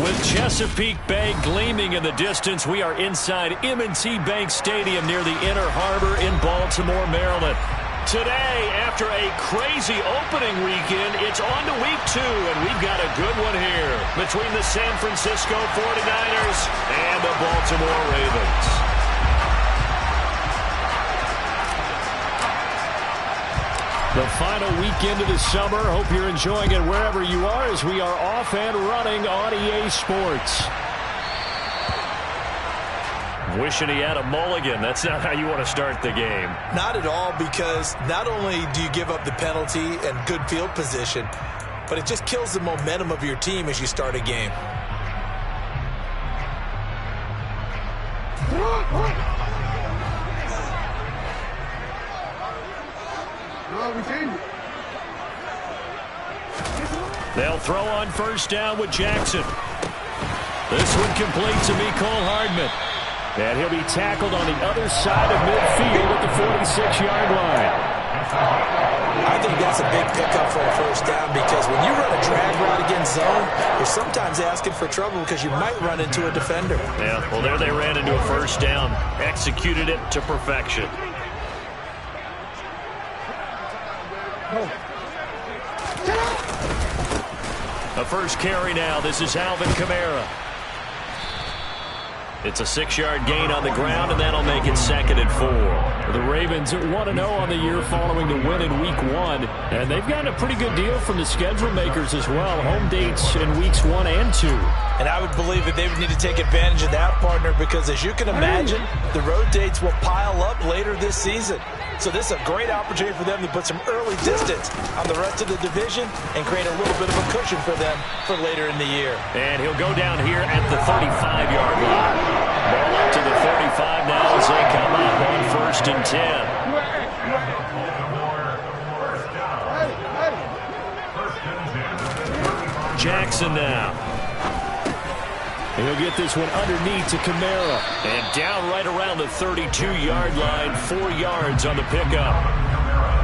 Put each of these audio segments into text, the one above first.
With Chesapeake Bay gleaming in the distance, we are inside M&T Bank Stadium near the Inner Harbor in Baltimore, Maryland. Today, after a crazy opening weekend, it's on to week 2, and we've got a good one here between the San Francisco 49ers and the Baltimore Ravens. The final weekend of the summer. Hope you're enjoying it wherever you are as we are off and running on EA Sports. Wishing he had a mulligan. That's not how you want to start the game. Not at all, because not only do you give up the penalty and good field position, but it just kills the momentum of your team as you start a game. They'll throw on first down with Jackson. This one complete to Mecole Hardman. And he'll be tackled on the other side of midfield at the 46-yard line. I think that's a big pickup for a first down, because when you run a drag route against zone, you're sometimes asking for trouble because you might run into a defender. Yeah, well, there they ran into a first down. Executed it to perfection. A first carry now. This is Alvin Kamara. It's a 6-yard gain on the ground, and that'll make it 2nd and 4. The Ravens 1-0 on the year following the win in Week 1, and they've gotten a pretty good deal from the schedule makers as well. Home dates in Weeks 1 and 2. And I would believe that they would need to take advantage of that, partner, because as you can imagine, the road dates will pile up later this season. So this is a great opportunity for them to put some early distance on the rest of the division and create a little bit of a cushion for them for later in the year. And he'll go down here at the 35-yard line. Ball up to the 35 now as they come up on 1st and 10. Jackson now. He'll get this one underneath to Kamara. And down right around the 32-yard line, 4 yards on the pickup.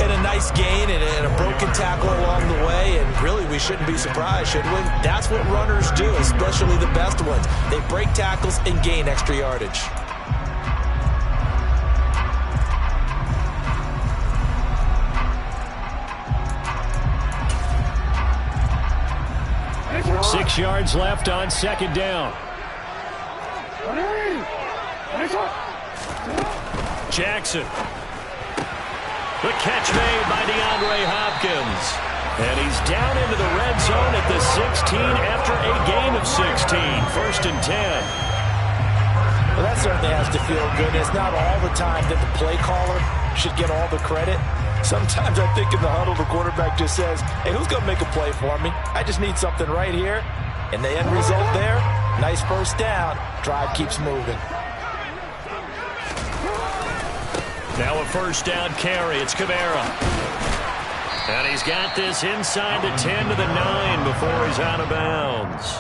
And a nice gain and a broken tackle along the way, and really we shouldn't be surprised, should we? That's what runners do, especially the best ones. They break tackles and gain extra yardage. Six yards left on 2nd down. Jackson. The catch made by DeAndre Hopkins. And he's down into the red zone at the 16 after a gain of 16. 1st and 10. Well, that certainly has to feel good. It's not all the time that the play caller should get all the credit. Sometimes I think in the huddle, the quarterback just says, hey, who's going to make a play for me? I just need something right here. And the end result there, nice first down. Drive keeps moving. Now a first down carry. It's Kamara. And he's got this inside the 10 to the 9 before he's out of bounds.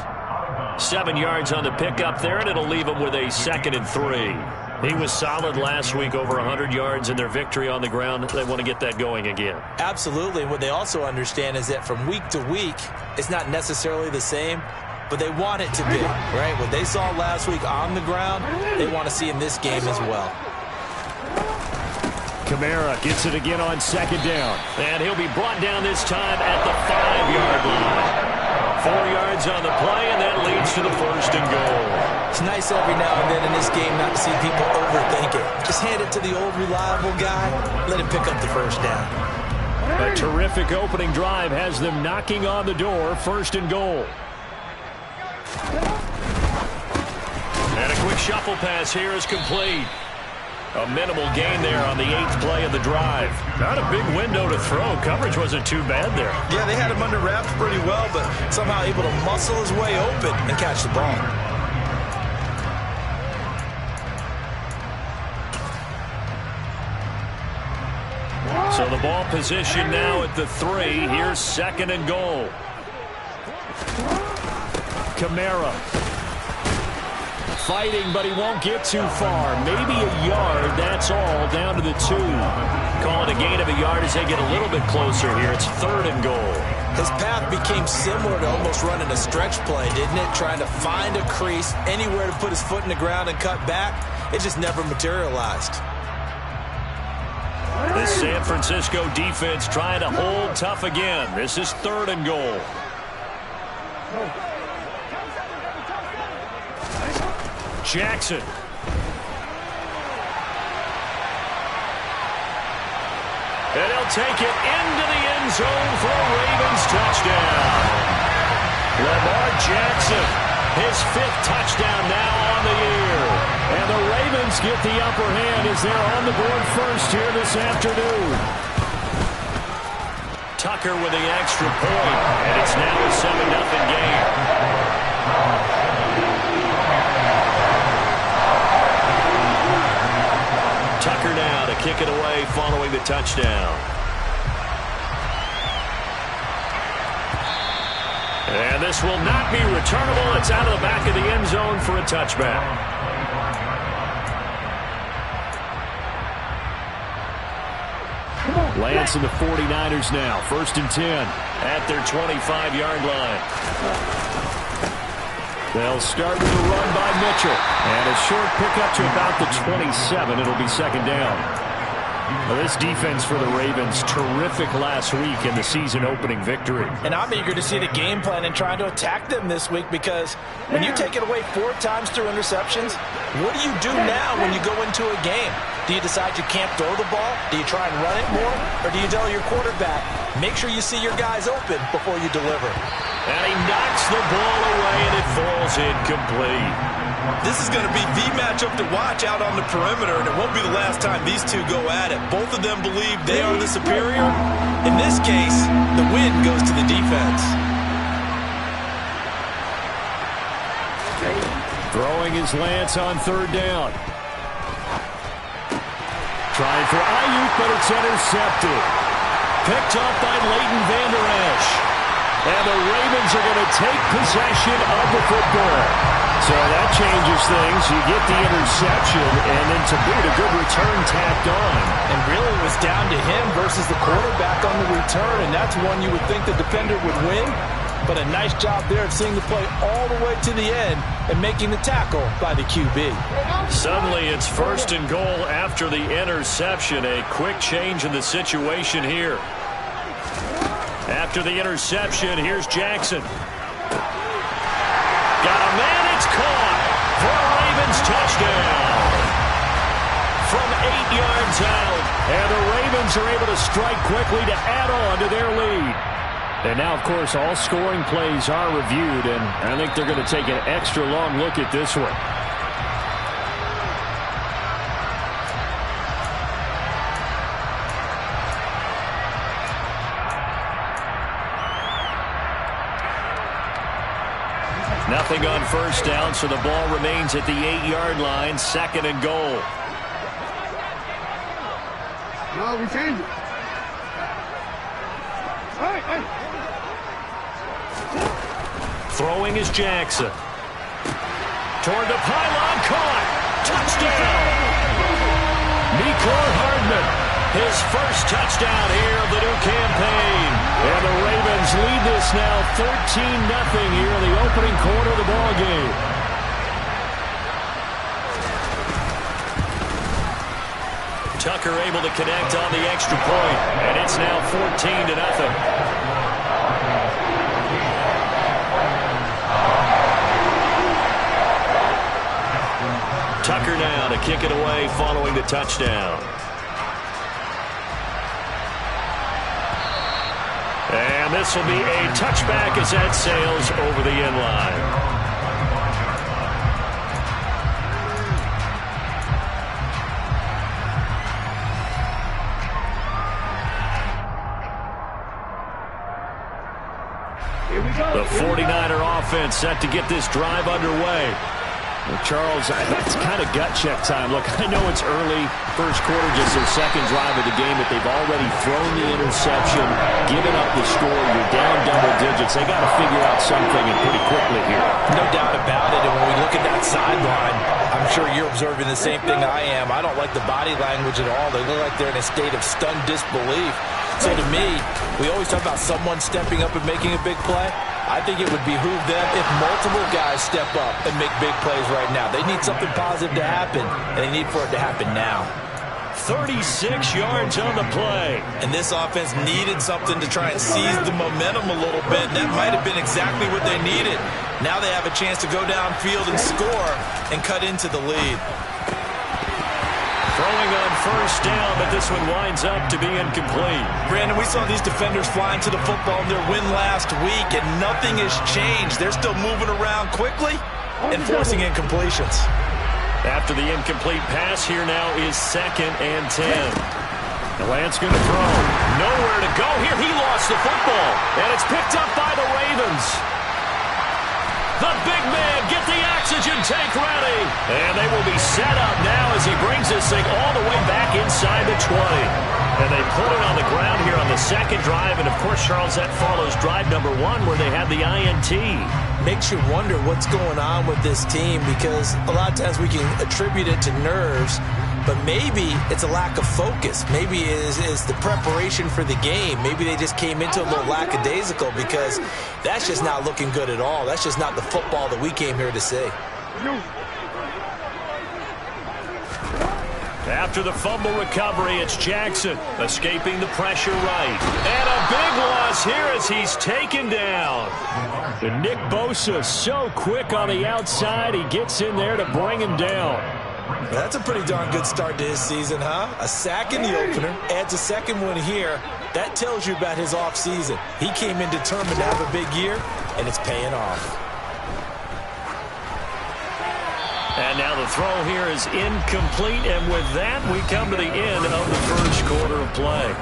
7 yards on the pickup there, and it'll leave him with a 2nd and 3. He was solid last week, over 100 yards in their victory on the ground. They want to get that going again. Absolutely. What they also understand is that from week to week, it's not necessarily the same, but they want it to be, right? What they saw last week on the ground, they want to see in this game as well. Kamara gets it again on 2nd down. And he'll be brought down this time at the 5-yard line. 4 yards on the play, and that leads to the 1st and goal. It's nice every now and then in this game not to see people overthink it. Just hand it to the old reliable guy. Let him pick up the first down. A terrific opening drive has them knocking on the door. 1st and goal. And a quick shuffle pass here is complete. A minimal gain there on the 8th play of the drive. Not a big window to throw. Coverage wasn't too bad there. Yeah, they had him under wraps pretty well, but somehow able to muscle his way open and catch the ball. So the ball position now at the 3. Here's 2nd and goal. fighting, but he won't get too far. Maybe a yard, that's all, down to the 2. Call it a gain of a yard as they get a little bit closer here. It's 3rd and goal. His path became similar to almost running a stretch play, didn't it? Trying to find a crease, anywhere to put his foot in the ground and cut back. It just never materialized. The San Francisco defense trying to hold tough again. This is 3rd and goal. Jackson. And he'll take it into the end zone for a Ravens touchdown. Lamar Jackson, his 5th touchdown now on the year. And the Ravens get the upper hand as they're on the board first here this afternoon. Tucker with the extra point, and it's now a 7-0 game. Tucker now to kick it away following the touchdown. And this will not be returnable. It's out of the back of the end zone for a touchback. Lance and the 49ers now. 1st and 10 at their 25-yard line. They'll start with a run by Mitchell. And a short pickup to about the 27. It'll be 2nd down. Well, this defense for the Ravens, terrific last week in the season-opening victory. And I'm eager to see the game plan and trying to attack them this week, because when you take it away 4 times through interceptions, what do you do now when you go into a game? Do you decide you can't throw the ball? Do you try and run it more? Or do you tell your quarterback, make sure you see your guys open before you deliver? And he knocks the ball away, and it falls incomplete. This is going to be the matchup to watch out on the perimeter, and it won't be the last time these two go at it. Both of them believe they are the superior. In this case, the win goes to the defense. Throwing is Lance on 3rd down. Trying for Ayuk, but it's intercepted. Picked up by Leighton Vander Esch. And the Ravens are going to take possession of the football. So that changes things. You get the interception, and then to boot, a good return tacked on. And really it was down to him versus the quarterback on the return, and that's one you would think the defender would win. But a nice job there of seeing the play all the way to the end and making the tackle by the QB. Suddenly it's 1st and goal after the interception. A quick change in the situation here. After the interception, here's Jackson. Got a man, it's caught for a Ravens touchdown. From 8 yards out, and the Ravens are able to strike quickly to add on to their lead. And now, of course, all scoring plays are reviewed, and I think they're going to take an extra long look at this one. Nothing on 1st down, so the ball remains at the 8-yard line. 2nd and goal. No, we changed it. Hey. Throwing is Jackson. Toward the pylon, caught. Touchdown. Mecole Hardman, his first touchdown here of the new campaign. And the Ravens lead this now 13-0 here in the opening quarter of the ball game. Tucker able to connect on the extra point, and it's now 14-0. Tucker now to kick it away following the touchdown. And this will be a touchback as that sails over the end line. The 49er offense set to get this drive underway. Well, Charles, it's kind of gut check time. Look, I know it's early, first quarter, just their 2nd drive of the game, but they've already thrown the interception, given up the score. You're down double digits. They got to figure out something, and pretty quickly here. No doubt about it. And when we look at that that sideline. I'm sure you're observing the same thing I am. I don't like the body language at all. They look like they're in a state of stunned disbelief. So to me, we always talk about someone stepping up and making a big play. I think it would behoove them if multiple guys step up and make big plays right now. They need something positive to happen, and they need for it to happen now. 36 yards on the play. And this offense needed something to try and seize the momentum a little bit, and that might have been exactly what they needed. Now they have a chance to go downfield and score and cut into the lead. Throwing on first down, but this one winds up to be incomplete. Brandon, we saw these defenders flying to the football in their win last week, and nothing has changed. They're still moving around quickly and forcing incompletions. After the incomplete pass, here now is 2nd and 10. The Lance going to throw. Nowhere to go here. He lost the football, and it's picked up by the Ravens. The big man, get the oxygen tank ready. And they will be set up now as he brings this thing all the way back inside the 20. And they put it on the ground here on the second drive. And, of course, Charles, that follows drive number 1 where they had the INT. Makes you wonder what's going on with this team, because a lot of times we can attribute it to nerves, but maybe it's a lack of focus. Maybe it's the preparation for the game. Maybe they just came into a little lackadaisical, because that's just not looking good at all. That's just not the football that we came here to see. After the fumble recovery, it's Jackson escaping the pressure right. And a big loss here as he's taken down. And Nick Bosa so quick on the outside. He gets in there to bring him down. That's a pretty darn good start to his season, huh? A sack in the opener, adds a second one here. That tells you about his offseason. He came in determined to have a big year, and it's paying off. And now the throw here is incomplete, and with that, we come to the end of the first quarter of play.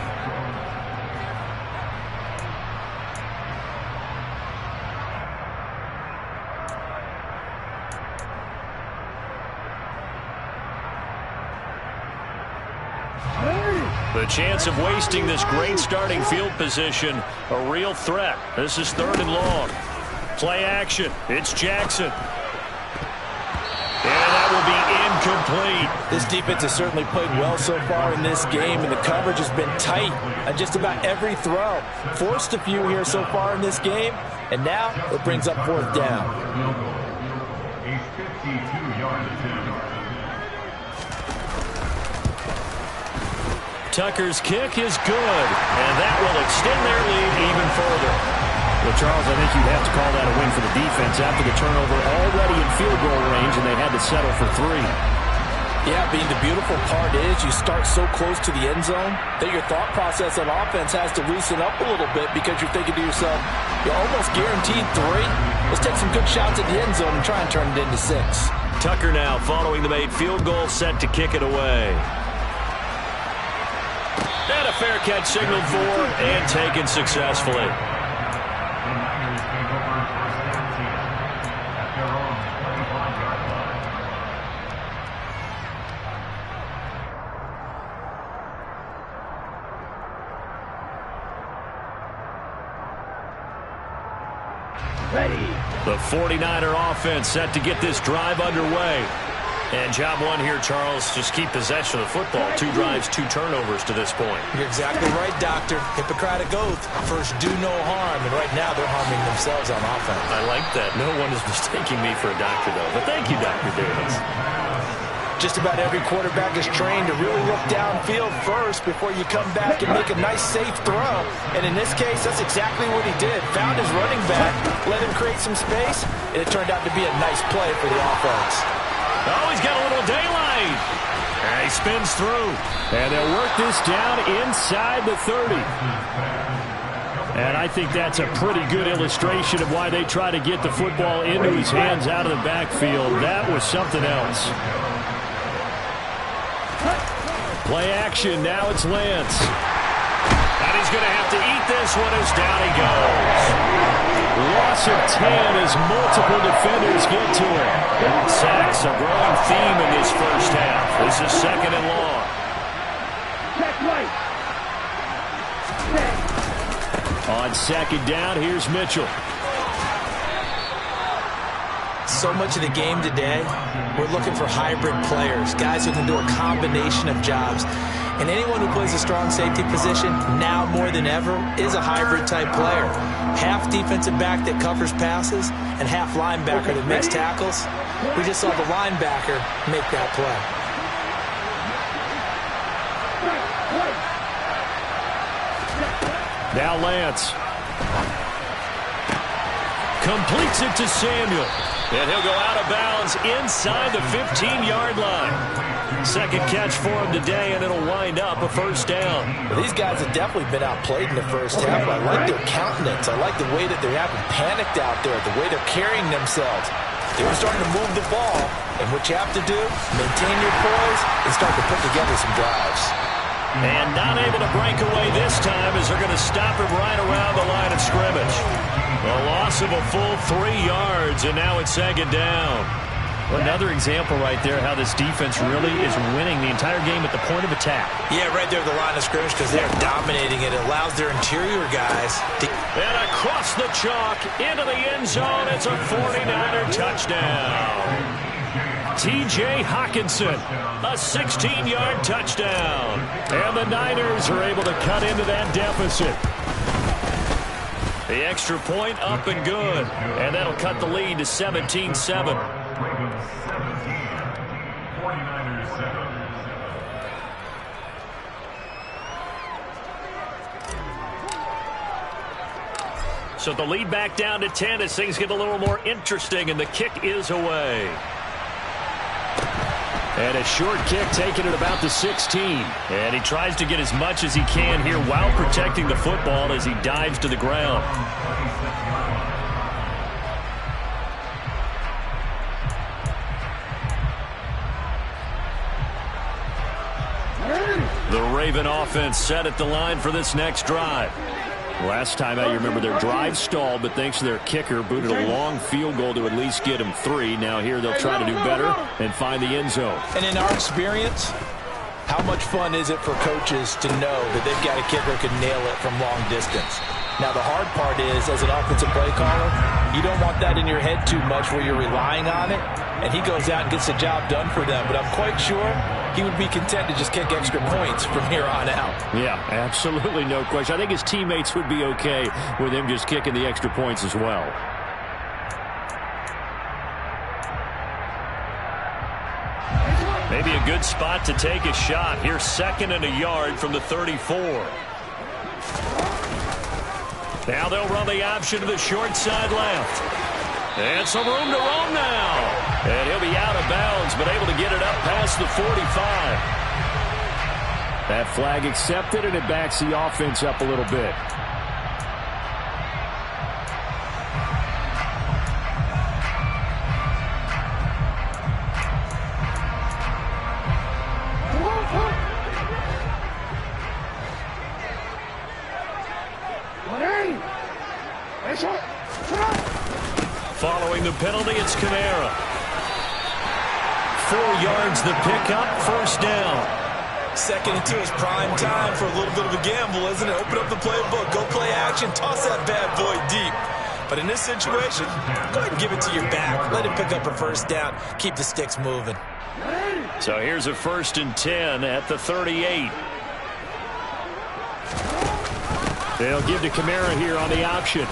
The chance of wasting this great starting field position, a real threat. This is 3rd and long. Play action. It's Jackson. And that will be incomplete. This defense has certainly played well so far in this game, and the coverage has been tight on just about every throw. Forced a few here so far in this game, and now it brings up 4th down. A 52-yard attempt. Tucker's kick is good, and that will extend their lead even further. Well, Charles, I think you'd have to call that a win for the defense after the turnover already in field goal range, and they had to settle for 3. Yeah, being the beautiful part is you start so close to the end zone that your thought process on offense has to loosen up a little bit, because you're thinking to yourself, you're almost guaranteed 3. Let's take some good shots at the end zone and try and turn it into 6. Tucker now following the made field goal, set to kick it away. And a fair catch signaled for and taken successfully. The Niners take over first and 10 at their own 25-yard line. Ready. The 49er offense set to get this drive underway. And job 1 here, Charles, just keep possession of the football. 2 drives, 2 turnovers to this point. You're exactly right, Doctor. Hippocratic oath. First, do no harm. And right now, they're harming themselves on offense. I like that. No one is mistaking me for a doctor, though. But thank you, Dr. Davis. Just about every quarterback is trained to really look downfield first before you come back and make a nice, safe throw. And in this case, that's exactly what he did. Found his running back, let him create some space, and it turned out to be a nice play for the offense. Oh, he's got a little daylight. And he spins through. And they'll work this down inside the 30. And I think that's a pretty good illustration of why they try to get the football into his hands out of the backfield. That was something else. Play action. Now it's Lance. And he's going to have to eat this one as down he goes. Loss of 10 as multiple defenders get to him. Sacks, a growing theme in this first half. This is 2nd and long. Check right. Check. On 2nd down, here's Mitchell. So much of the game today, we're looking for hybrid players, guys who can do a combination of jobs. And anyone who plays a strong safety position, now more than ever, is a hybrid-type player. Half defensive back that covers passes and half linebacker that makes tackles. We just saw the linebacker make that play. Now Lance. Completes it to Samuel. And he'll go out of bounds inside the 15-yard line. Second catch for him today, and it'll wind up a first down. Well, these guys have definitely been outplayed in the first half. I like their countenance. I like the way that they're having panicked out there, the way they're carrying themselves. They were starting to move the ball, and what you have to do, maintain your poise and start to put together some drives. And not able to break away this time as they're going to stop him right around the line of scrimmage. A loss of a full 3 yards, and now it's second down. Well, another example right there how this defense really is winning the entire game at the point of attack. Yeah, right there at the line of scrimmage because they're dominating it. It allows their interior guys to... And across the chalk into the end zone. It's a 49er touchdown. T.J. Hockenson, a 16-yard touchdown. And the Niners are able to cut into that deficit. The extra point up and good. And that'll cut the lead to 17-7. 49ers 7. So the lead back down to 10 as things get a little more interesting, and the kick is away. And a short kick taken at about the 16. And he tries to get as much as he can here while protecting the football as he dives to the ground. The Raven offense set at the line for this next drive. Last time out, you remember their drive stalled, but thanks to their kicker, booted a long field goal to at least get them 3. Now here they'll try to do better and find the end zone. And in our experience, how much fun is it for coaches to know that they've got a kicker who can nail it from long distance? Now, the hard part is, as an offensive play caller, you don't want that in your head too much where you're relying on it, and he goes out and gets the job done for them. But I'm quite sure he would be content to just kick extra points from here on out. Yeah, absolutely no question. I think his teammates would be okay with him just kicking the extra points as well. Maybe a good spot to take a shot. Here's 2nd and a yard from the 34. Now they'll run the option to the short side left. And some room to roam now. And he'll be out of bounds, but able to get it up past the 45. That flag accepted, and it backs the offense up a little bit. Following the penalty, it's Kamara. 4 yards the pickup, first down. 2nd and 2 is prime time for a little bit of a gamble, isn't it? Open up the playbook, go play action, toss that bad boy deep. But in this situation, go ahead and give it to your back. Let him pick up a first down. Keep the sticks moving. So here's a 1st and 10 at the 38. They'll give to Kamara here on the option.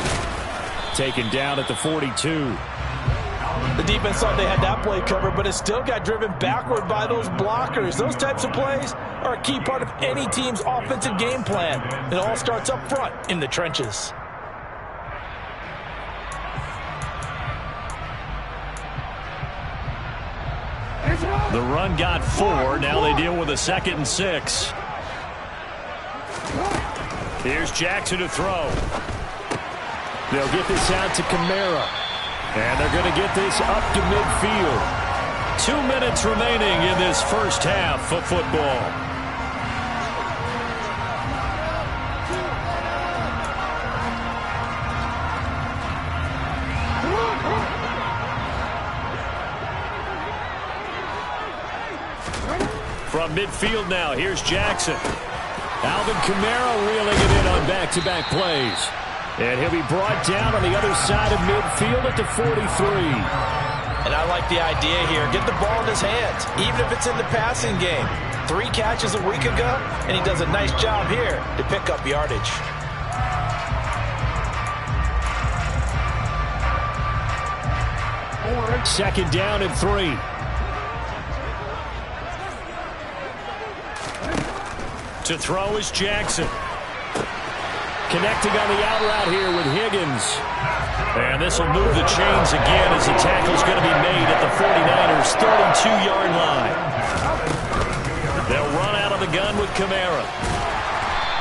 Taken down at the 42. The defense thought they had that play covered, but it still got driven backward by those blockers. Those types of plays are a key part of any team's offensive game plan. It all starts up front in the trenches. The run got 4. Now they deal with a 2nd and 6. Here's Jackson to throw. They'll get this out to Kamara. And they're going to get this up to midfield. 2 minutes remaining in this first half of football. From midfield now, here's Jackson. Alvin Kamara reeling it in on back-to-back plays. And he'll be brought down on the other side of midfield at the 43. like the idea here. Get the ball in his hands, even if it's in the passing game. 3 catches a week ago, and he does a nice job here to pick up yardage. Second down and 3. To throw is Jackson. Connecting on the out route here with Higgins. And this will move the chains again as the tackle's going to be made at the 49ers' 32-yard line. They'll run out of the gun with Kamara.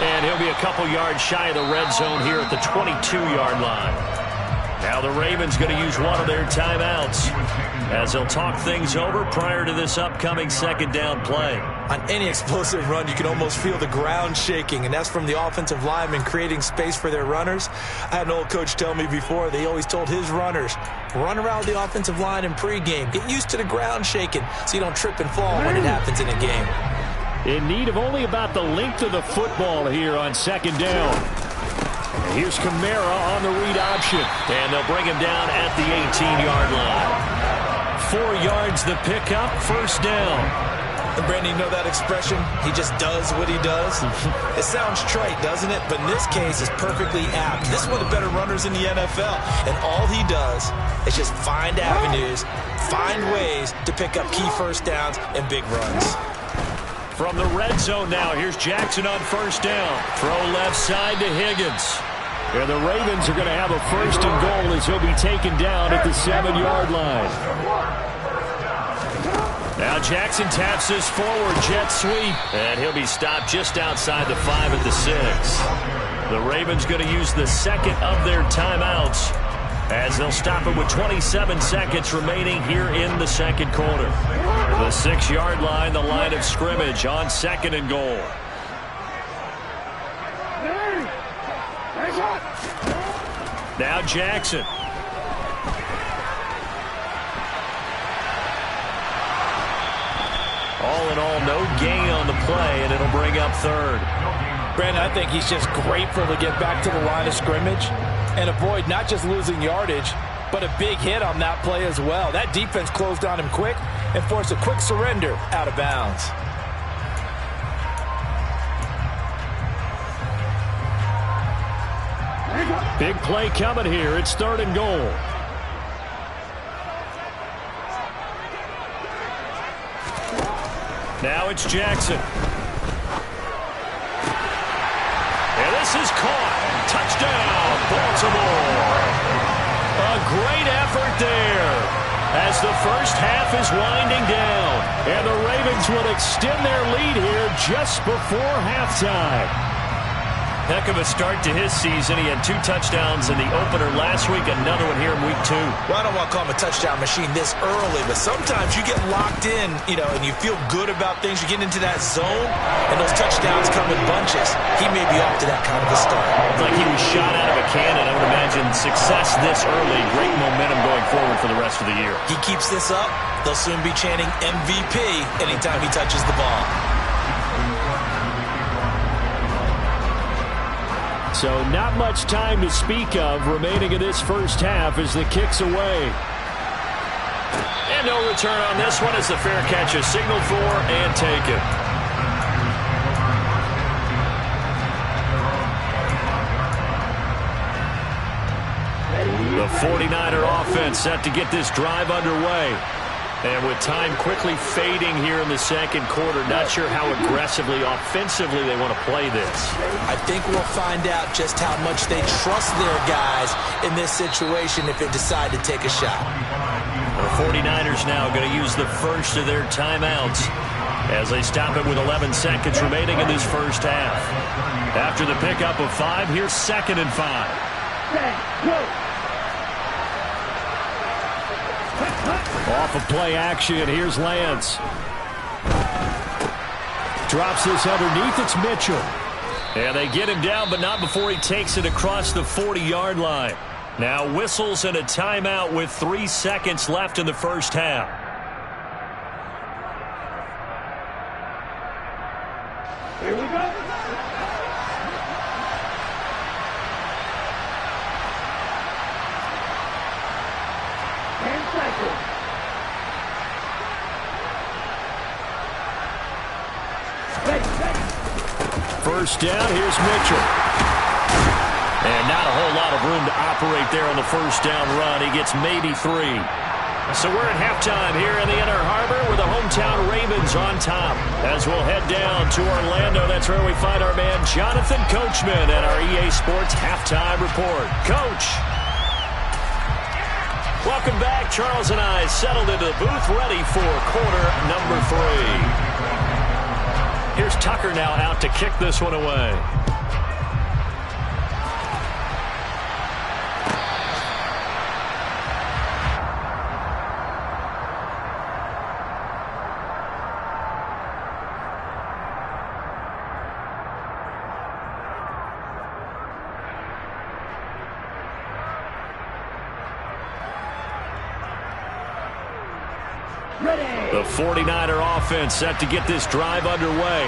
And he'll be a couple yards shy of the red zone here at the 22-yard line. Now the Ravens going to use one of their timeouts as they'll talk things over prior to this upcoming second down play. On any explosive run, you can almost feel the ground shaking, and that's from the offensive linemen creating space for their runners. I had an old coach tell me before, they always told his runners, run around the offensive line in pregame. Get used to the ground shaking so you don't trip and fall when it happens in a game. In need of only about the length of the football here on second down. Here's Kamara on the read option. And they'll bring him down at the 18-yard line. 4 yards the pickup, first down. And Brandon, you know that expression? He just does what he does. It sounds trite, doesn't it? But in this case, it's perfectly apt. This is one of the better runners in the NFL. And all he does is just find avenues, find ways to pick up key first downs and big runs. From the red zone now, here's Jackson on first down. Throw left side to Higgins. And the Ravens are going to have a first and goal as he'll be taken down at the 7-yard line. Now Jackson taps this forward, jet sweep. And he'll be stopped just outside the 5 at the 6. The Ravens going to use the second of their timeouts as they'll stop it with 27 seconds remaining here in the second quarter. The 6-yard line, the line of scrimmage on second and goal. Now Jackson. All in all, no gain on the play, and it'll bring up third. Brandon, I think he's just grateful to get back to the line of scrimmage and avoid not just losing yardage, but a big hit on that play as well. That defense closed on him quick and forced a quick surrender out of bounds. Big play coming here. It's third and goal. Now it's Jackson. And this is caught. Touchdown, Baltimore. A great effort there as the first half is winding down. And the Ravens will extend their lead here just before halftime. Heck of a start to his season. He had 2 touchdowns in the opener last week, another one here in week 2. Well, I don't want to call him a touchdown machine this early, but sometimes you get locked in, and you feel good about things. You get into that zone, and those touchdowns come in bunches. He may be off to that kind of a start. It's like he was shot out of a cannon. I would imagine success this early, great momentum going forward for the rest of the year. He keeps this up, they'll soon be chanting MVP anytime he touches the ball. So not much time to speak of remaining in this first half as the kick's away. And no return on this one as the fair catch is signaled for and taken. The 49er offense set to get this drive underway. And with time quickly fading here in the second quarter, not sure how aggressively, offensively they want to play this. I think we'll find out just how much they trust their guys in this situation if they decide to take a shot. The 49ers now going to use the first of their timeouts as they stop it with 11 seconds remaining in this first half. After the pickup of 5, here's second and 5. Off of play action, here's Lance. Drops this underneath, it's Mitchell. And they get him down, but not before he takes it across the 40-yard line. Now whistles and a timeout with 3 seconds left in the first half. Here we go. first down. Here's Mitchell. And not a whole lot of room to operate there on the first down run. He gets maybe 3. So we're at halftime here in the Inner Harbor with the hometown Ravens on top. As we'll head down to Orlando, that's where we find our man Jonathan Coachman at our EA Sports Halftime Report. Coach. Welcome back. Charles and I settled into the booth ready for quarter number 3. Here's Tucker now out to kick this one away. The 49er offense set to get this drive underway.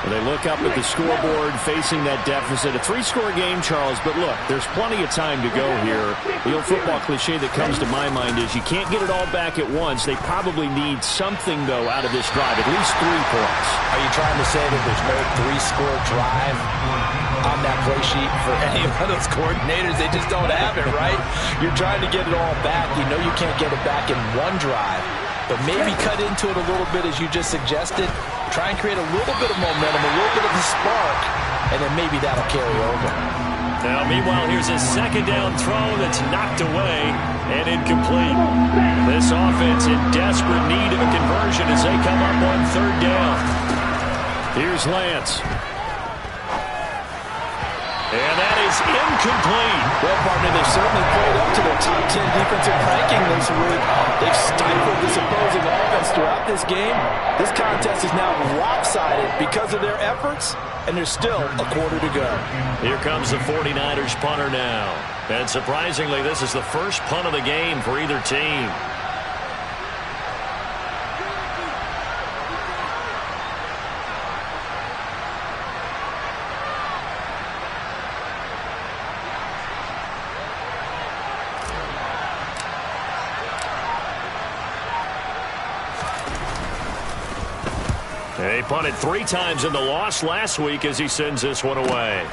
They look up at the scoreboard facing that deficit. A 3-score game, Charles, but look, there's plenty of time to go here. The old football cliche that comes to my mind is you can't get it all back at once. They probably need something, though, out of this drive, at least 3 points. Are you trying to say that there's no 3-score drive on that play sheet for any of those coordinators? They just don't have it, right? You're trying to get it all back. You know you can't get it back in one drive, but maybe cut into it a little bit as you just suggested. Try and create a little bit of momentum, a little bit of a spark, and then maybe that'll carry over. Now, meanwhile, here's a second down throw that's knocked away and incomplete. This offense in desperate need of a conversion as they come up on third down. Here's Lance. And that is incomplete. Well, partner, they've certainly played up to their top 10 defensive ranking this week. They've stifled this opposing offense throughout this game. This contest is now lopsided because of their efforts, and there's still a quarter to go. Here comes the 49ers punter now. And surprisingly, this is the first punt of the game for either team. He punted 3 times in the loss last week as he sends this one away.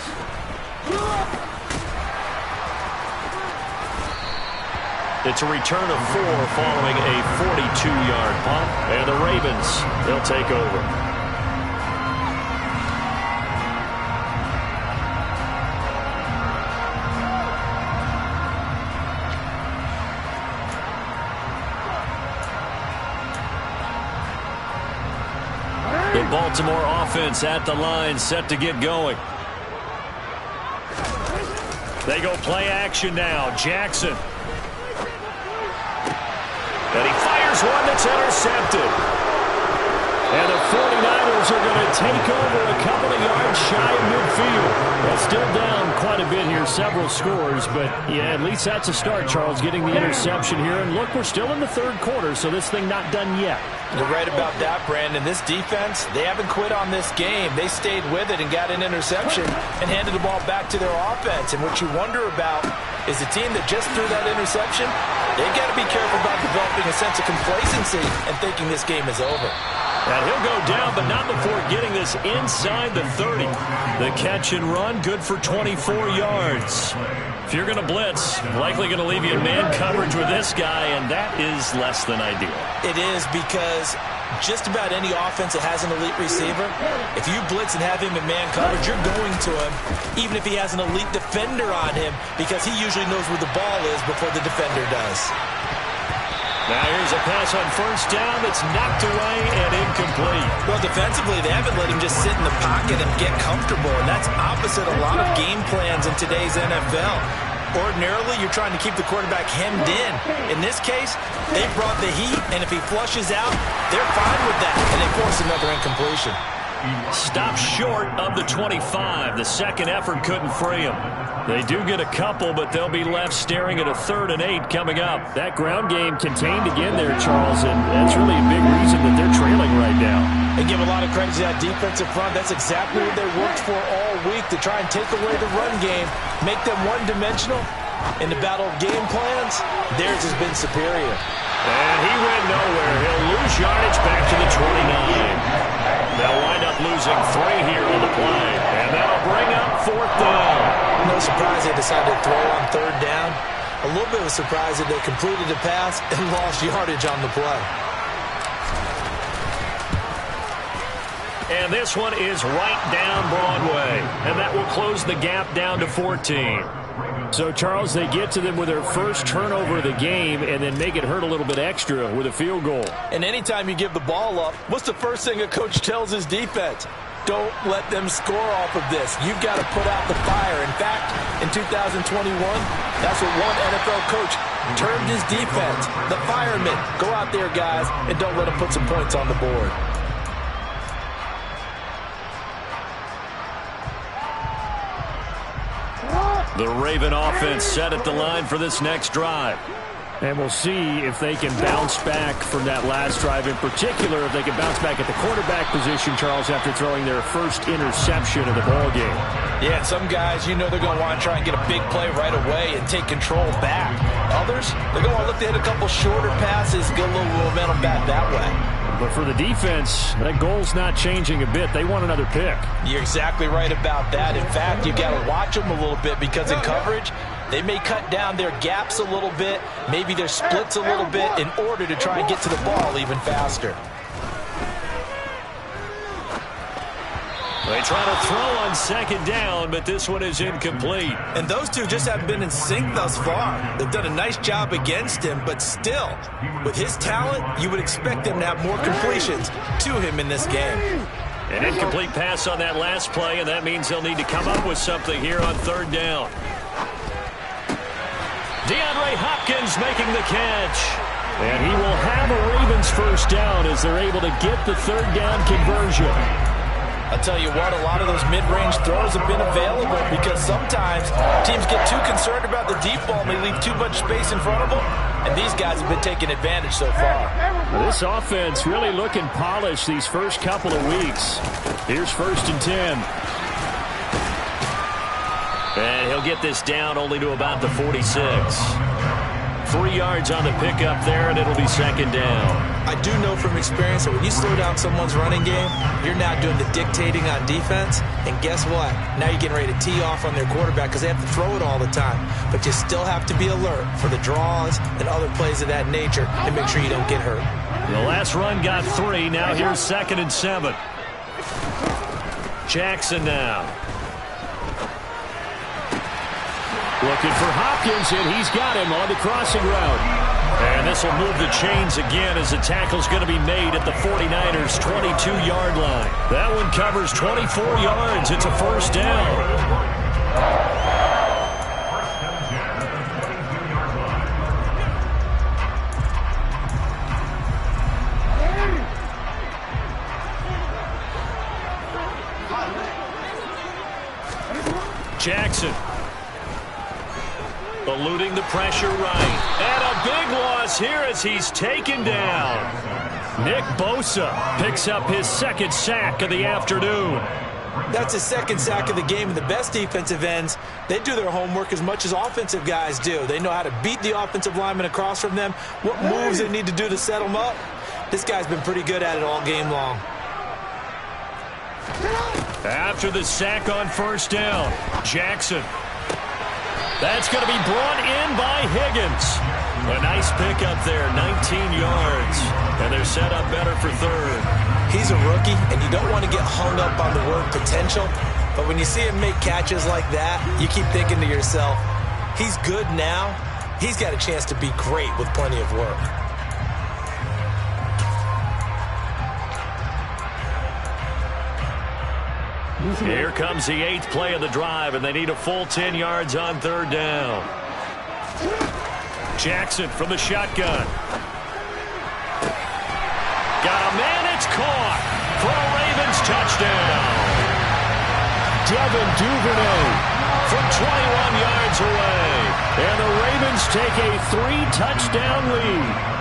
It's a return of 4 following a 42-yard punt. And the Ravens, they'll take over. The Baltimore offense at the line, set to get going. They go play action now. Jackson. And he fires one that's intercepted. And the 49ers are going to take over a couple of yards shy of midfield. Well, still down quite a bit here, several scores. But, yeah, at least that's a start, Charles, getting the interception here. And, look, we're still in the third quarter, so this thing not done yet. You're right about that, Brandon. This defense, they haven't quit on this game. They stayed with it and got an interception and handed the ball back to their offense. And what you wonder about is the team that just threw that interception, they've got to be careful about developing a sense of complacency and thinking this game is over. And he'll go down, but not before getting this inside the 30. The catch and run, good for 24 yards. If you're going to blitz, likely going to leave you in man coverage with this guy, and that is less than ideal. It is, because just about any offense that has an elite receiver, if you blitz and have him in man coverage, you're going to him, even if he has an elite defender on him, because he usually knows where the ball is before the defender does. Now here's a pass on first down that's knocked away and incomplete. Well, defensively, they haven't let him just sit in the pocket and get comfortable, and that's opposite a lot of game plans in today's NFL. Ordinarily, you're trying to keep the quarterback hemmed in. In this case, they brought the heat, and if he flushes out, they're fine with that, and they force another incompletion. Stopped short of the 25. The second effort couldn't free him. They do get a couple, but they'll be left staring at a 3rd and 8 coming up. That ground game contained again there, Charles, and that's really a big reason that they're trailing right now. They give a lot of credit to that defensive front. That's exactly what they worked for all week, to try and take away the run game, make them one-dimensional. In the battle of game plans, theirs has been superior. And he went nowhere. He'll lose yardage back to the 29. They'll wind up losing 3 here on the play. bring up 4th down. No surprise they decided to throw on 3rd down. A little bit of a surprise that they completed the pass and lost yardage on the play. And this one is right down Broadway. And that will close the gap down to 14. So, Charles, they get to them with their first turnover of the game and then make it hurt a little bit extra with a field goal. And anytime you give the ball up, what's the first thing a coach tells his defense? Don't let them score off of this. You've got to put out the fire. In fact, in 2021, that's what one NFL coach termed his defense. The firemen. Go out there, guys, and don't let them put some points on the board. The Raven offense set at the line for this next drive. And we'll see if they can bounce back from that last drive. In particular, if they can bounce back at the quarterback position, Charles, after throwing their first interception of the ballgame. Yeah, and some guys, you know they're going to want to try and get a big play right away and take control back. Others, they're going to want to look to hit a couple shorter passes, get a little momentum back that way. But for the defense, that goal's not changing a bit. They want another pick. You're exactly right about that. In fact, you got to watch them a little bit because in coverage, they may cut down their gaps a little bit, maybe their splits a little bit in order to try and get to the ball even faster. They try to throw on 2nd down, but this one is incomplete. And those two just haven't been in sync thus far. They've done a nice job against him, but still, with his talent, you would expect them to have more completions to him in this game. An incomplete pass on that last play, and that means they'll need to come up with something here on 3rd down. DeAndre Hopkins making the catch. And he will have a Ravens first down as they're able to get the 3rd down conversion. I'll tell you what, a lot of those mid-range throws have been available because sometimes teams get too concerned about the deep ball and they leave too much space in front of them, and these guys have been taking advantage so far. This offense really looking polished these first couple of weeks. Here's 1st and 10. And he'll get this down only to about the 46. 3 yards on the pickup there, and it'll be 2nd down. I do know from experience that when you slow down someone's running game, you're now doing the dictating on defense. And guess what? Now you're getting ready to tee off on their quarterback because they have to throw it all the time. But you still have to be alert for the draws and other plays of that nature and make sure you don't get hurt. The last run got 3. Now here's 2nd and 7. Jackson now. Looking for Hopkins, and he's got him on the crossing route. And this will move the chains again as the tackle's going to be made at the 49ers' 22-yard line. That one covers 24 yards. It's a 1st down. Jackson. Eluding the pressure right. And a big loss here as he's taken down. Nick Bosa picks up his 2nd sack of the afternoon. That's his 2nd sack of the game. And the best defensive ends, they do their homework as much as offensive guys do. They know how to beat the offensive lineman across from them, what moves they need to do to set them up. This guy's been pretty good at it all game long. After the sack on 1st down, Jackson. That's going to be brought in by Higgins. A nice pickup there, 19 yards. And they're set up better for 3rd. He's a rookie, and you don't want to get hung up on the word potential. But when you see him make catches like that, you keep thinking to yourself, he's good now. He's got a chance to be great with plenty of work. Here comes the 8th play of the drive, and they need a full 10 yards on 3rd down. Jackson from the shotgun. Got a man, it's caught for a Ravens touchdown. Devin Duvernay from 21 yards away. And the Ravens take a 3-touchdown lead.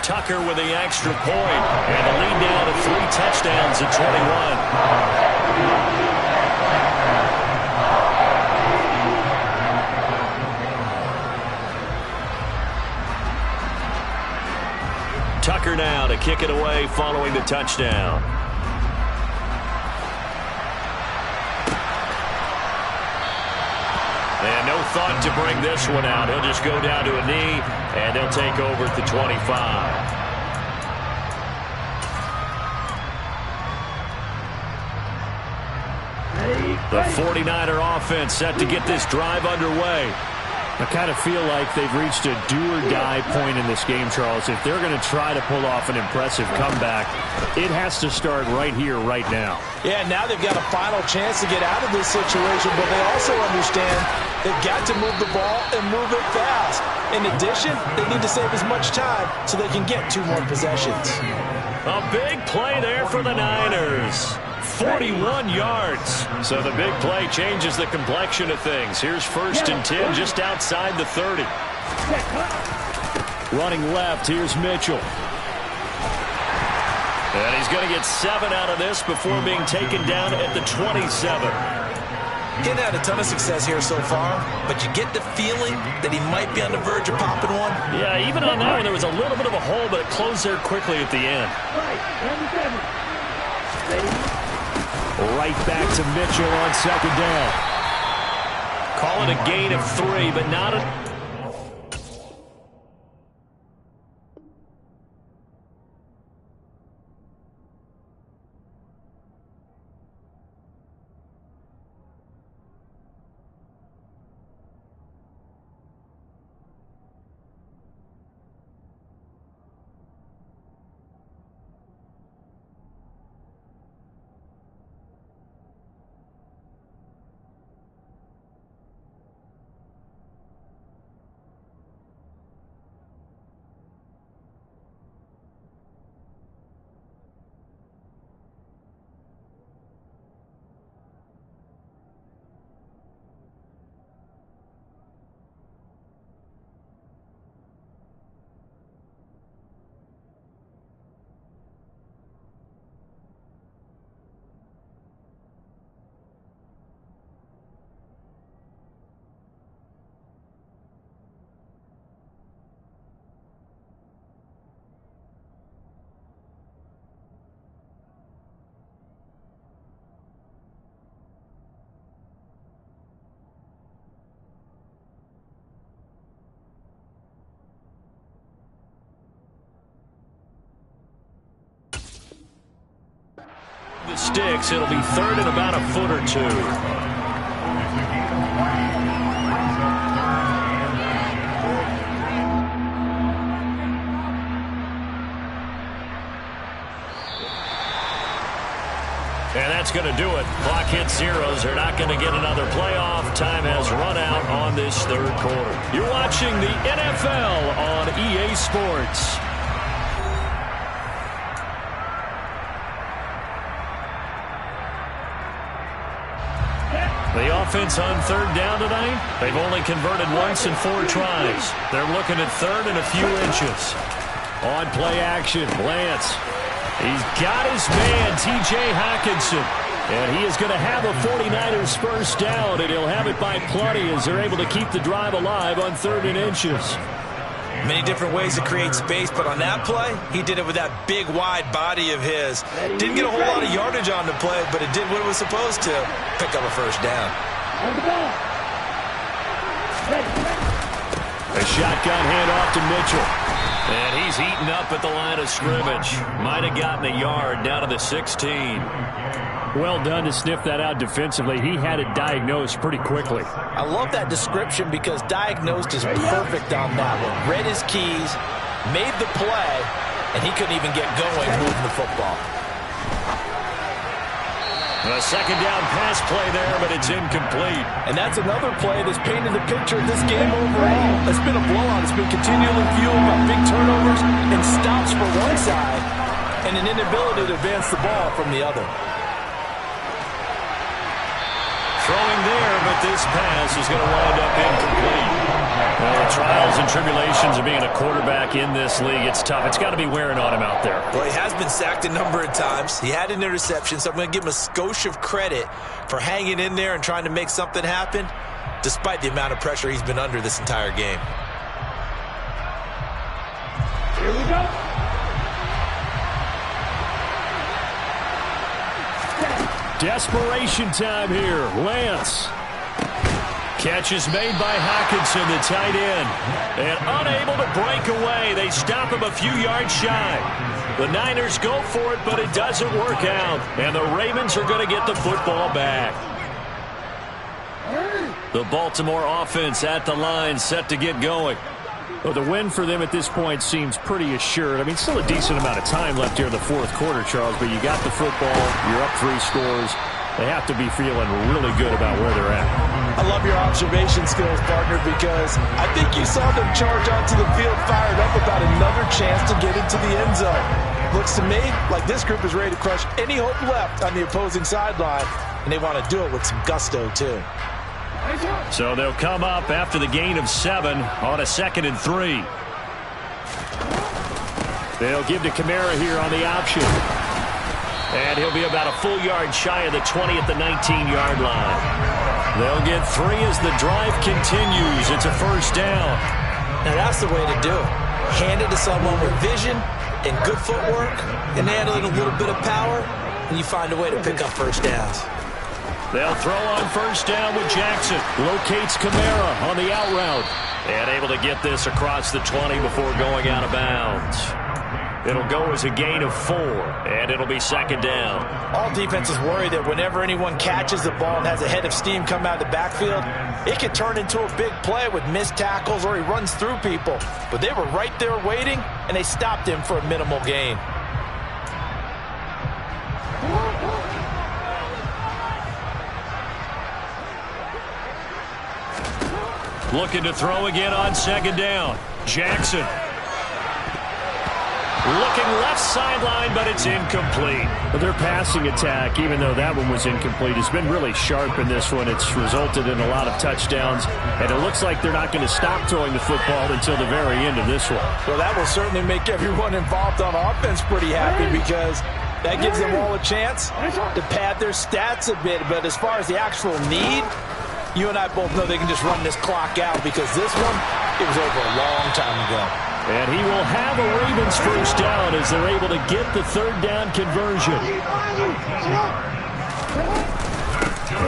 Tucker with the extra point, and the lead down to 3 touchdowns at 21. Tucker now to kick it away following the touchdown. And no thought to bring this one out. He'll just go down to a knee, and they'll take over at the 25. The 49er offense set to get this drive underway. I kind of feel like they've reached a do-or-die point in this game, Charles. If they're going to try to pull off an impressive comeback, it has to start right here, right now. Yeah, now they've got a final chance to get out of this situation, but they also understand they've got to move the ball and move it fast. In addition, they need to save as much time so they can get 2 more possessions. A big play there for the Niners. 41 yards. So the big play changes the complexion of things. Here's 1st and 10 just outside the 30. Running left, here's Mitchell. And he's going to get 7 out of this before being taken down at the 27. He hadn't had a ton of success here so far, but you get the feeling that he might be on the verge of popping one. Yeah, even on that one, there was a little bit of a hole, but it closed there quickly at the end. Right back to Mitchell on 2nd down. Call it a gain of 3, but not a... The sticks, it'll be 3rd and about a foot or 2. And that's going to do it. Clock hits zeros. They're not going to get another playoff. Time has run out on this 3rd quarter. You're watching the NFL on EA Sports. The offense on 3rd down tonight, they've only converted once in 4 tries. They're looking at 3rd and a few inches. On play action, Lance. He's got his man, T.J. Hockenson. And he is going to have a 49ers first down, and he'll have it by plenty as they're able to keep the drive alive on 3rd and inches. Many different ways to create space, but on that play, he did it with that big, wide body of his. Didn't get a whole lot of yardage on the play, but it did what it was supposed to. Pick up a first down. A shotgun handoff to Mitchell. And he's eaten up at the line of scrimmage. Might have gotten a yard down to the 16. Well done to sniff that out defensively. He had it diagnosed pretty quickly. I love that description because diagnosed is perfect on that one. Read his keys, made the play, and he couldn't even get going moving the football. A 2nd down pass play there, but it's incomplete. And that's another play that's painted the picture of this game overall. It's been a blowout. It's been continually fueled by big turnovers and stops for one side and an inability to advance the ball from the other. Throwing there, but this pass is going to wind up incomplete. Well, the trials and tribulations of being a quarterback in this league, it's tough. It's got to be wearing on him out there. Well, he has been sacked a number of times. He had an interception, so I'm going to give him a skosh of credit for hanging in there and trying to make something happen, despite the amount of pressure he's been under this entire game. Here we go. Desperation time here. Lance. Catch is made by Hockenson, the tight end. And unable to break away. They stop him a few yards shy. The Niners go for it, but it doesn't work out. And the Ravens are going to get the football back. The Baltimore offense at the line, set to get going. Well, the win for them at this point seems pretty assured. I mean, still a decent amount of time left here in the fourth quarter, Charles, but you got the football, you're up 3 scores. They have to be feeling really good about where they're at. I love your observation skills, partner, because I think you saw them charge onto the field fired up about another chance to get into the end zone. Looks to me like this group is ready to crush any hope left on the opposing sideline, and they want to do it with some gusto, too. So they'll come up after the gain of 7 on a 2nd and 3. They'll give to Kamara here on the option. And he'll be about a full yard shy of the 20 at the 19-yard line. They'll get 3 as the drive continues. It's a first down. Now that's the way to do it. Hand it to someone with vision and good footwork and handling a little bit of power, and you find a way to pick up first downs. They'll throw on first down with Jackson. Locates Kamara on the out route. And able to get this across the 20 before going out of bounds. It'll go as a gain of 4, and it'll be 2nd down. All defenses worry that whenever anyone catches the ball and has a head of steam come out of the backfield, it can turn into a big play with missed tackles or he runs through people. But they were right there waiting, and they stopped him for a minimal gain. Looking to throw again on 2nd down. Jackson. Looking left sideline, but it's incomplete. But their passing attack, even though that one was incomplete, has been really sharp in this one. It's resulted in a lot of touchdowns, and it looks like they're not going to stop throwing the football until the very end of this one. Well, that will certainly make everyone involved on offense pretty happy because that gives them all a chance to pad their stats a bit. But as far as the actual need, you and I both know they can just run this clock out because this one, it was over a long time ago. And he will have a Ravens first down as they're able to get the 3rd down conversion.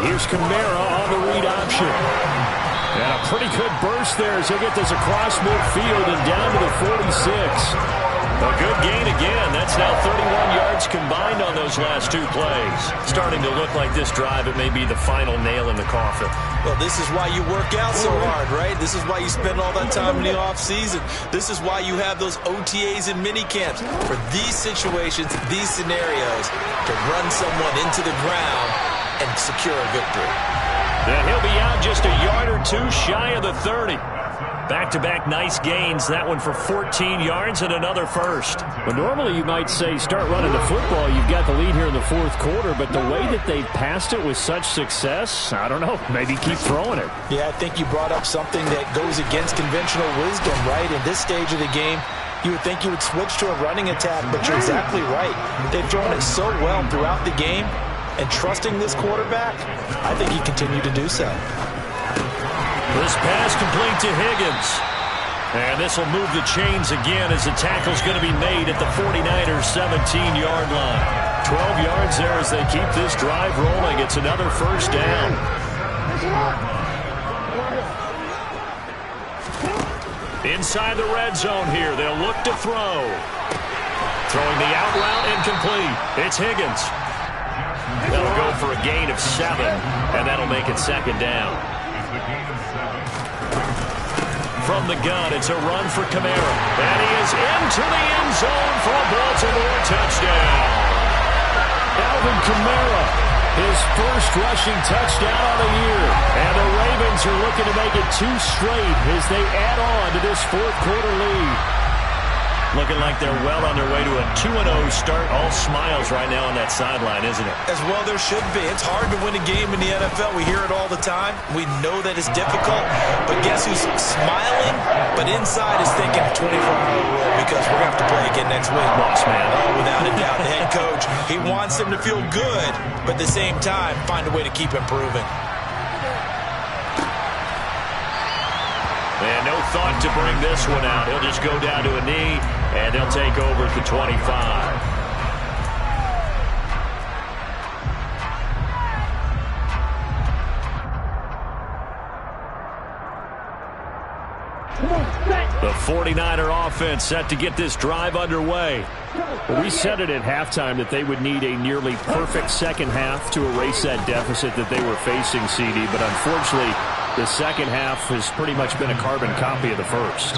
Here's Kamara on the read option. And a pretty good burst there as he'll get this across midfield and down to the 46. A good gain again. That's now 31 yards combined on those last 2 plays. Starting to look like this drive, it may be the final nail in the coffin. Well, this is why you work out so hard, right? This is why you spend all that time in the offseason. This is why you have those OTAs and mini camps. For these situations, these scenarios, to run someone into the ground and secure a victory. And he'll be out just a yard or 2 shy of the 30. Back-to-back nice gains. That one for 14 yards and another first. Well, normally you might say start running the football. You've got the lead here in the 4th quarter, but the way that they've passed it with such success, I don't know. Maybe keep throwing it. Yeah, I think you brought up something that goes against conventional wisdom, right? In this stage of the game, you would think you would switch to a running attack, but you're exactly right. They've thrown it so well throughout the game, and trusting this quarterback, I think he continued to do so. This pass complete to Higgins. And this will move the chains again as the tackle's going to be made at the 49ers' 17-yard line. 12 yards there as they keep this drive rolling. It's another first down. Inside the red zone here. They'll look to throw. Throwing the out route incomplete. It's Higgins. They'll go for a gain of 7, and that'll make it 2nd down. From the gun, it's a run for Kamara. And he is into the end zone for a Baltimore touchdown. Alvin Kamara, his first rushing touchdown of the year. And the Ravens are looking to make it 2 straight as they add on to this 4th quarter lead. Looking like they're well on their way to a 2-0 start. All smiles right now on that sideline, isn't it? As well there should be. It's hard to win a game in the NFL. We hear it all the time. We know that it's difficult. But guess who's smiling? But inside is thinking 24-hour rule because we're going to have to play again next week. Boss man. Oh, without a doubt, the head coach, he wants them to feel good, but at the same time, find a way to keep improving. And no thought to bring this one out. He'll just go down to a knee, and they'll take over at the 25. The 49er offense set to get this drive underway. Well, we said it at halftime that they would need a nearly perfect second half to erase that deficit that they were facing, CD. But unfortunately, the second half has pretty much been a carbon copy of the first.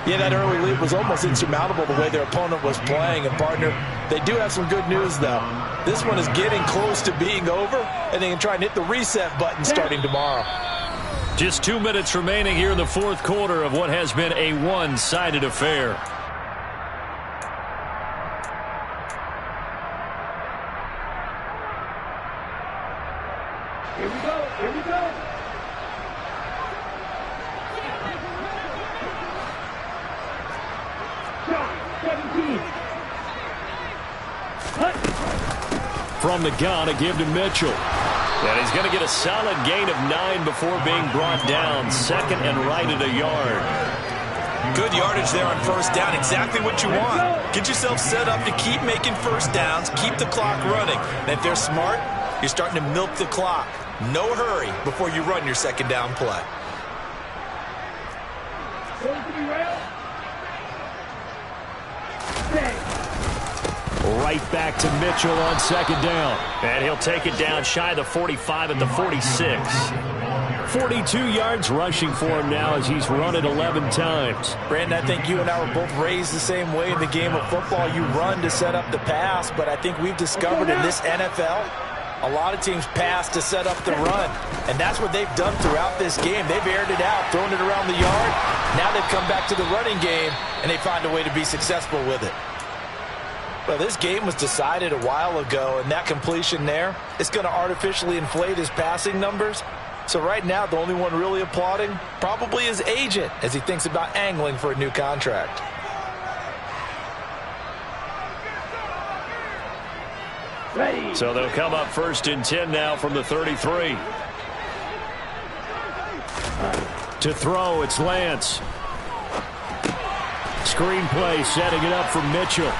Yeah, that early lead was almost insurmountable the way their opponent was playing. And, partner, they do have some good news, though. This one is getting close to being over, and they can try and hit the reset button starting tomorrow. Just 2 minutes remaining here in the fourth quarter of what has been a one-sided affair. Here we go. Here we go. Shot 17. From the gun, a give to Mitchell. And he's going to get a solid gain of 9 before being brought down. Second and right at a yard. Good yardage there on first down. Exactly what you want. Get yourself set up to keep making first downs. Keep the clock running. And if they're smart, you're starting to milk the clock. No hurry before you run your second down play. Right back to Mitchell on second down. And he'll take it down shy of the 45 at the 46. 42 yards rushing for him now as he's run it 11 times. Brandon, I think you and I were both raised the same way in the game of football. You run to set up the pass, but I think we've discovered in this NFL, a lot of teams pass to set up the run. And that's what they've done throughout this game. They've aired it out, thrown it around the yard. Now they've come back to the running game, and they find a way to be successful with it. Well, this game was decided a while ago, and that completion there is going to artificially inflate his passing numbers. So right now, the only one really applauding probably his agent as he thinks about angling for a new contract. So they'll come up first and 10 now from the 33. To throw, it's Lance. Screen play, setting it up for Mitchell.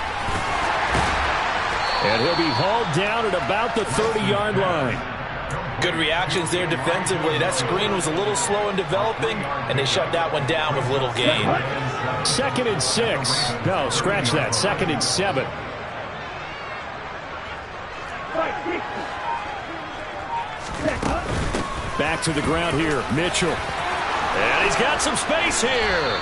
And he'll be hauled down at about the 30-yard line. Good reactions there defensively. That screen was a little slow in developing, and they shut that one down with little gain. 2nd and 6. No, scratch that. 2nd and 7. Back to the ground here, Mitchell. And he's got some space here.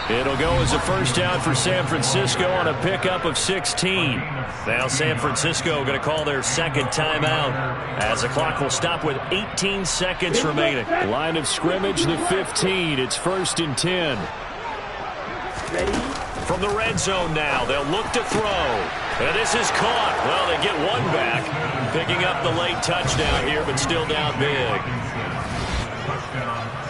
It'll go as a first down for San Francisco on a pickup of 16. Now San Francisco going to call their second timeout as the clock will stop with 18 seconds remaining. Line of scrimmage, the 15. It's 1st and 10. From the red zone now, they'll look to throw. And this is caught. Well, they get one back, picking up the late touchdown here, but still down big.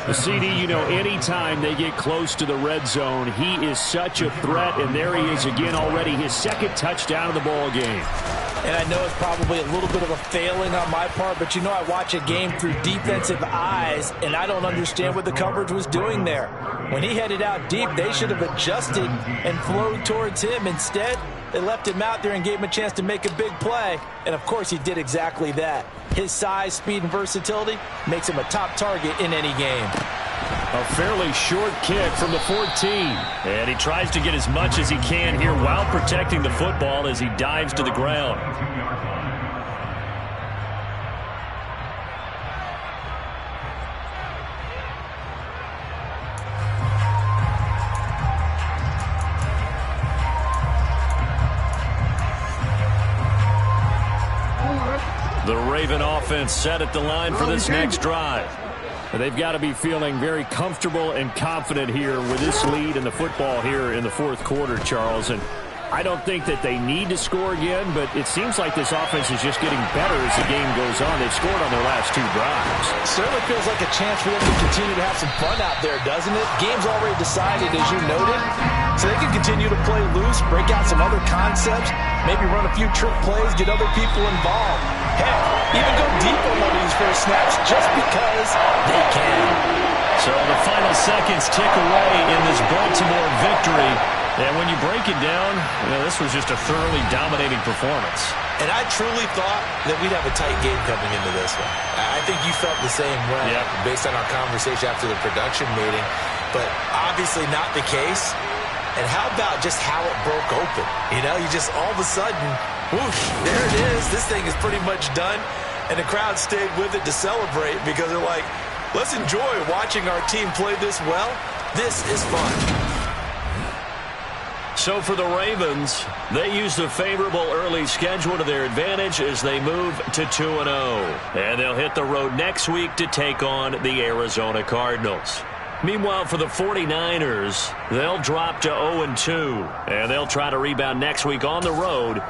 The CD, you know, anytime they get close to the red zone, he is such a threat, and there he is again already, his second touchdown of the ball game. And I know it's probably a little bit of a failing on my part, but you know I watch a game through defensive eyes, and I don't understand what the coverage was doing there. When he headed out deep, they should have adjusted and flowed towards him. Instead, they left him out there and gave him a chance to make a big play, and of course he did exactly that. His size, speed, and versatility makes him a top target in any game. A fairly short kick from the 14. And he tries to get as much as he can here while protecting the football as he dives to the ground. The Raven offense set at the line for this next drive. They've got to be feeling very comfortable and confident here with this lead in the football here in the fourth quarter, Charles. And I don't think that they need to score again, but it seems like this offense is just getting better as the game goes on. They've scored on their last 2 drives. It certainly feels like a chance for them to continue to have some fun out there, doesn't it? Game's already decided, as you noted, so they can continue to play loose, break out some other concepts, maybe run a few trick plays, get other people involved. Heck, even go deep on one of these first snaps just because they can. So the final seconds tick away in this Baltimore victory. And when you break it down, you know, this was just a thoroughly dominating performance. And I truly thought that we'd have a tight game coming into this one. I think you felt the same way based on our conversation after the production meeting. but obviously not the case. And how about just how it broke open? You know, you just all of a sudden, whoosh, there it is. This thing is pretty much done. And the crowd stayed with it to celebrate because they're like, let's enjoy watching our team play this well. This is fun. So for the Ravens, they used a favorable early schedule to their advantage as they move to 2-0. And they'll hit the road next week to take on the Arizona Cardinals. Meanwhile, for the 49ers, they'll drop to 0-2. And they'll try to rebound next week on the road